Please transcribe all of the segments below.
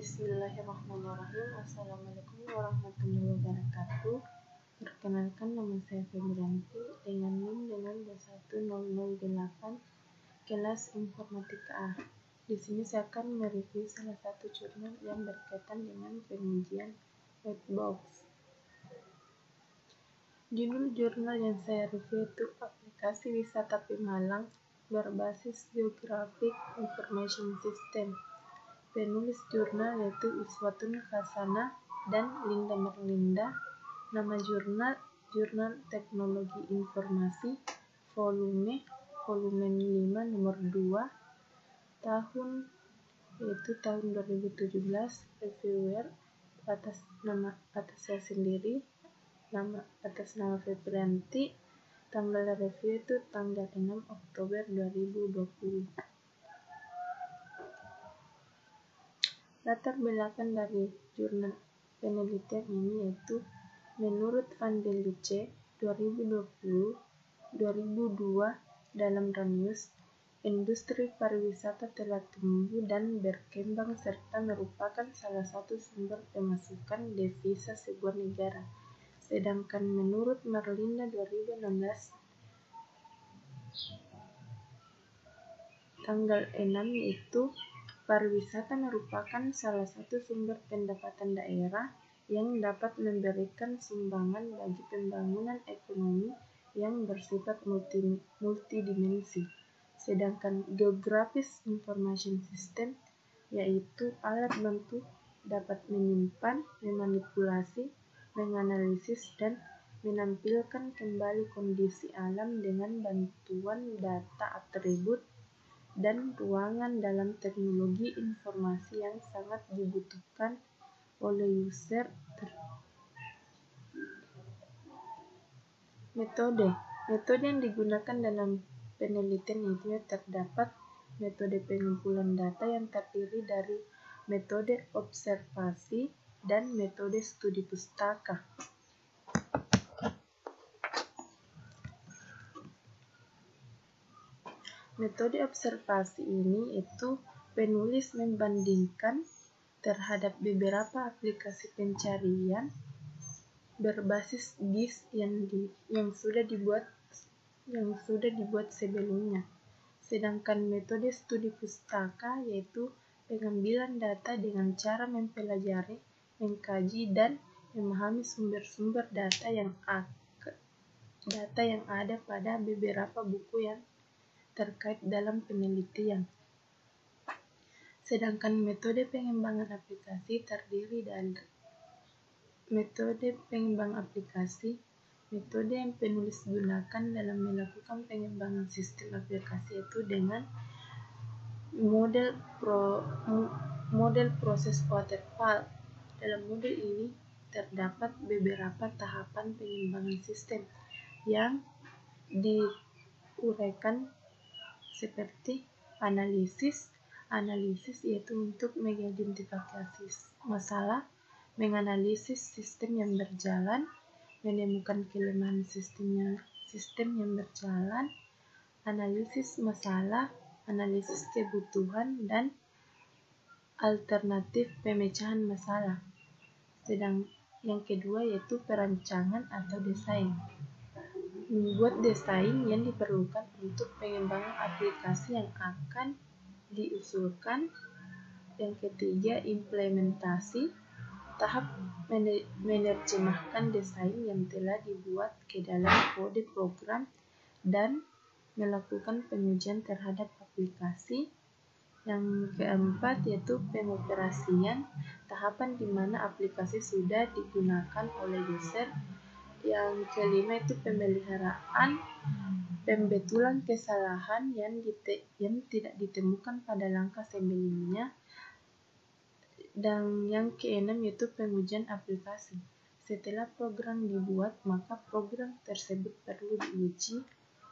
Bismillahirrahmanirrahim. Assalamualaikum warahmatullahi wabarakatuh. Perkenalkan, nama saya Febrianti dengan NIM dengan 21008 kelas Informatika A. Di sini saya akan mereview salah satu jurnal yang berkaitan dengan pengujian Webbox. Judul jurnal yang saya review itu Aplikasi Wisata Pemalang berbasis Geographic Information System. Penulis jurnal yaitu Iswatun Hasana dan Linda Merlinda. Nama jurnal Teknologi Informasi volume 5 nomor 2 tahun 2017. Reviewer atas saya sendiri, atas nama Febrianti. Tanggal review itu tanggal 6 Oktober 2020. Latar belakang dari jurnal penelitian ini yaitu menurut Van der Luce 2020-2002 dalam Ranius, industri pariwisata telah tumbuh dan berkembang serta merupakan salah satu sumber pemasukan devisa sebuah negara. Sedangkan menurut Merlinda 2016 tanggal 6 yaitu pariwisata merupakan salah satu sumber pendapatan daerah yang dapat memberikan sumbangan bagi pembangunan ekonomi yang bersifat multidimensi. Sedangkan Geographic Information System yaitu alat bantu dapat menyimpan, memanipulasi, menganalisis, dan menampilkan kembali kondisi alam dengan bantuan data atribut dan ruangan dalam teknologi informasi yang sangat dibutuhkan oleh user. Metode yang digunakan dalam penelitian itu terdapat metode pengumpulan data yang terdiri dari metode observasi dan metode studi pustaka. Metode observasi ini itu penulis membandingkan terhadap beberapa aplikasi pencarian berbasis GIS yang sudah dibuat sebelumnya. Sedangkan metode studi pustaka yaitu pengambilan data dengan cara mempelajari, mengkaji, dan memahami sumber-sumber data yang ada pada beberapa buku yang terkait dalam penelitian. Sedangkan metode pengembangan aplikasi terdiri dari metode pengembangan aplikasi, metode yang penulis gunakan dalam melakukan pengembangan sistem aplikasi itu dengan model proses waterfall. Dalam model ini terdapat beberapa tahapan pengembangan sistem yang diuraikan seperti analisis yaitu untuk mengidentifikasi masalah, menganalisis sistem yang berjalan, menemukan kelemahan sistem yang berjalan, analisis masalah, analisis kebutuhan, dan alternatif pemecahan masalah. Sedang yang kedua yaitu perancangan atau desain. Membuat desain yang diperlukan untuk pengembangan aplikasi yang akan diusulkan. Yang ketiga, implementasi, tahap menerjemahkan desain yang telah dibuat ke dalam kode program dan melakukan pengujian terhadap aplikasi. Yang keempat yaitu pengoperasian, tahapan di mana aplikasi sudah digunakan oleh user. Yang kelima itu pemeliharaan, pembetulan kesalahan yang tidak ditemukan pada langkah sebelumnya. Dan yang keenam yaitu pengujian aplikasi. Setelah program dibuat, maka program tersebut perlu diuji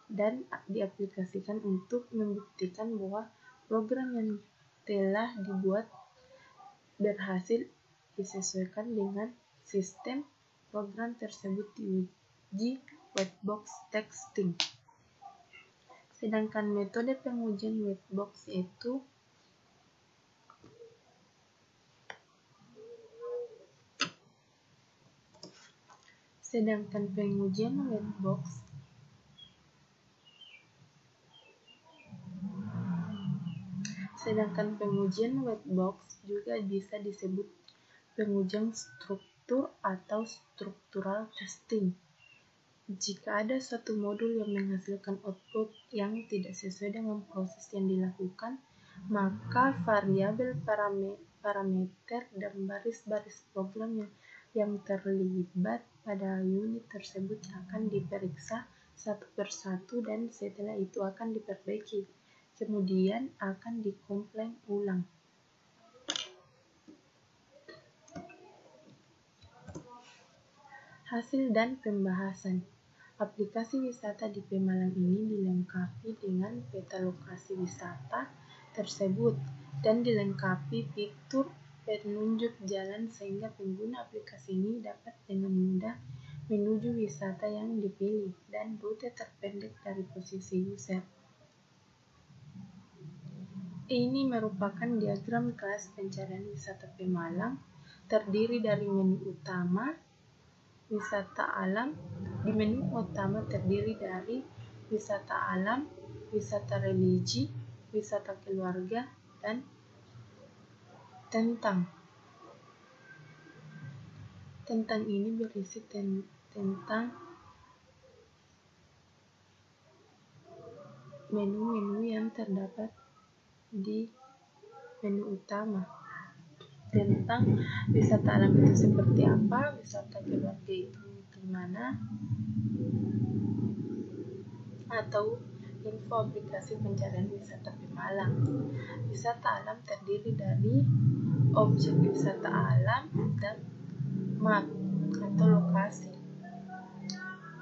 dan diaplikasikan untuk membuktikan bahwa program yang telah dibuat berhasil disesuaikan dengan sistem program tersebut diuji Webbox testing. Sedangkan metode pengujian Webbox itu Sedangkan pengujian white box juga bisa disebut pengujian struktur atau structural testing. Jika ada suatu modul yang menghasilkan output yang tidak sesuai dengan proses yang dilakukan, maka variabel parameter dan baris-baris program yang terlibat pada unit tersebut akan diperiksa satu persatu dan setelah itu akan diperbaiki. Kemudian akan dikompil ulang. Hasil dan pembahasan. Aplikasi wisata di Pemalang ini dilengkapi dengan peta lokasi wisata tersebut dan dilengkapi fitur penunjuk jalan sehingga pengguna aplikasi ini dapat dengan mudah menuju wisata yang dipilih dan rute terpendek dari posisi user. Ini merupakan diagram kelas pencarian wisata Pemalang, terdiri dari menu utama, wisata alam. Di menu utama terdiri dari wisata alam, wisata religi, wisata keluarga, dan tentang. Tentang ini berisi tentang menu-menu yang terdapat di menu utama. Tentang wisata alam itu seperti apa, wisata keluarga itu gimana, atau info aplikasi pencarian wisata Pemalang. Wisata alam terdiri dari objek wisata alam dan map atau lokasi.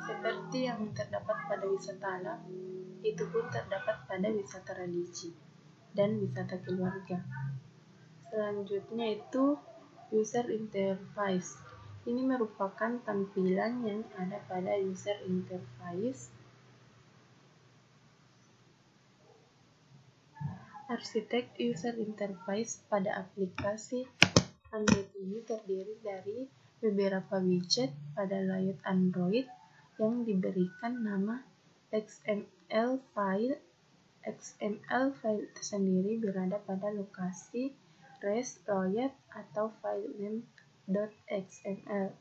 Seperti yang terdapat pada wisata alam, itu pun terdapat pada wisata religi dan wisata keluarga. Selanjutnya itu user interface. Ini merupakan tampilan yang ada pada user interface. Arsitek user interface pada aplikasi Android ini terdiri dari beberapa widget pada layout Android yang diberikan nama XML file. XML file tersendiri berada pada lokasi res layout atau file name.xml.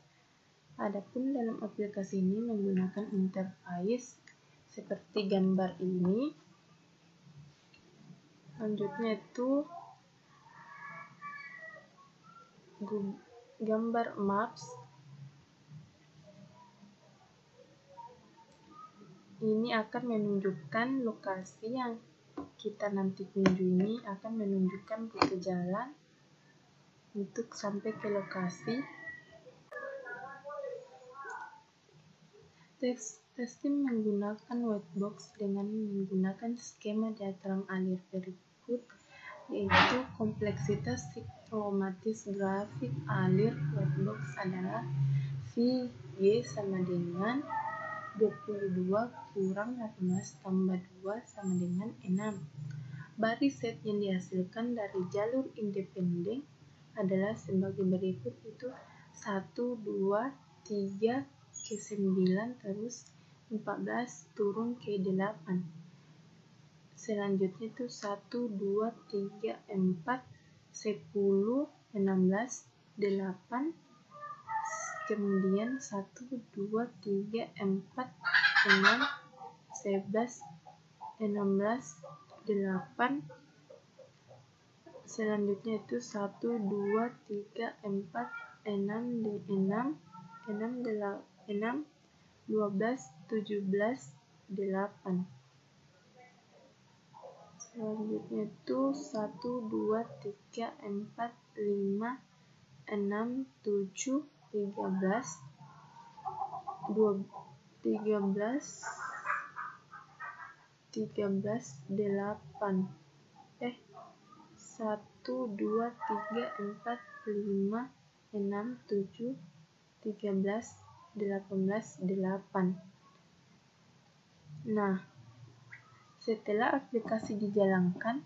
Adapun dalam aplikasi ini menggunakan interface seperti gambar ini. Selanjutnya itu gambar maps. Ini akan menunjukkan lokasi yang kita nanti kunjungi, akan menunjukkan rute jalan untuk sampai ke lokasi. Testing menggunakan white box dengan menggunakan skema diagram alir berikut, yaitu kompleksitas psikomatis grafik alir white box adalah VY sama dengan 22 kurang 18 tambah 2 sama dengan 6. Baris set yang dihasilkan dari jalur independen adalah sebagai berikut, itu 1, 2, 3 ke 9 terus 14 turun ke 8. Selanjutnya itu 1, 2, 3, 4, 10, 16, 8. Kemudian 1, 2, 3, 4, 6, 11, 16, 8. Selanjutnya itu 1, 2, 3, 4, 6, 12, 17, 8. Selanjutnya itu 1, 2, 3, 4, 5, 6, 7, 13, 8. 1, 2, 3, 4, 5, 6, 7, 13, 18, 8. Nah, setelah aplikasi dijalankan,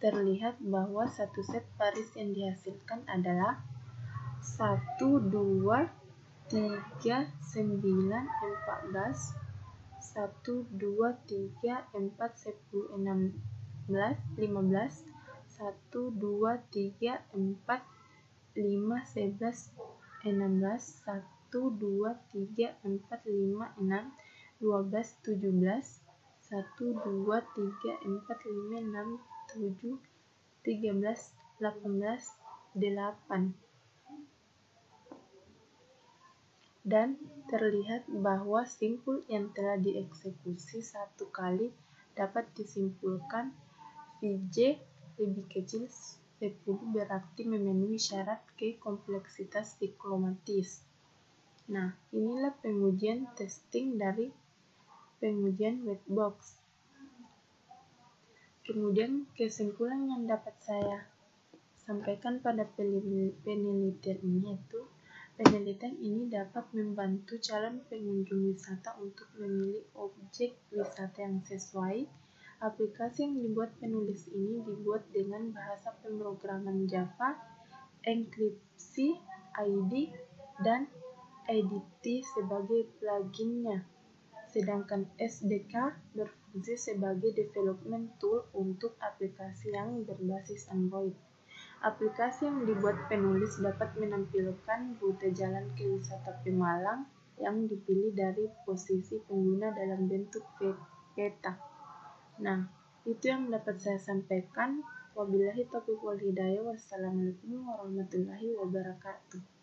terlihat bahwa satu set baris yang dihasilkan adalah 1, 2, 3, 9, 14, 1, 2, 3, 4, 10, 16, 15, 1, 2, 3, 4, 5, 11, 16, 1, 2, 3, 4, 5, 6, 12, 17, 1, 2, 3, 4, 5, 6, 7, 13, 18, 8. Dan terlihat bahwa simpul yang telah dieksekusi satu kali dapat disimpulkan Vj lebih kecil 10 berarti memenuhi syarat ke kompleksitas siklomatis. Nah, inilah pengujian testing dari pengujian white box. Kemudian kesimpulan yang dapat saya sampaikan pada penelitian ini yaitu penelitian ini dapat membantu calon pengunjung wisata untuk memilih objek wisata yang sesuai. Aplikasi yang dibuat penulis ini dibuat dengan bahasa pemrograman Java, enkripsi, ID, dan IDT sebagai pluginnya, sedangkan SDK berfungsi sebagai development tool untuk aplikasi yang berbasis Android. Aplikasi yang dibuat penulis dapat menampilkan rute jalan ke wisata Pemalang yang dipilih dari posisi pengguna dalam bentuk peta. Nah, itu yang dapat saya sampaikan. Wabillahi taufiq wal hidayah. Wassalamualaikum warahmatullahi wabarakatuh.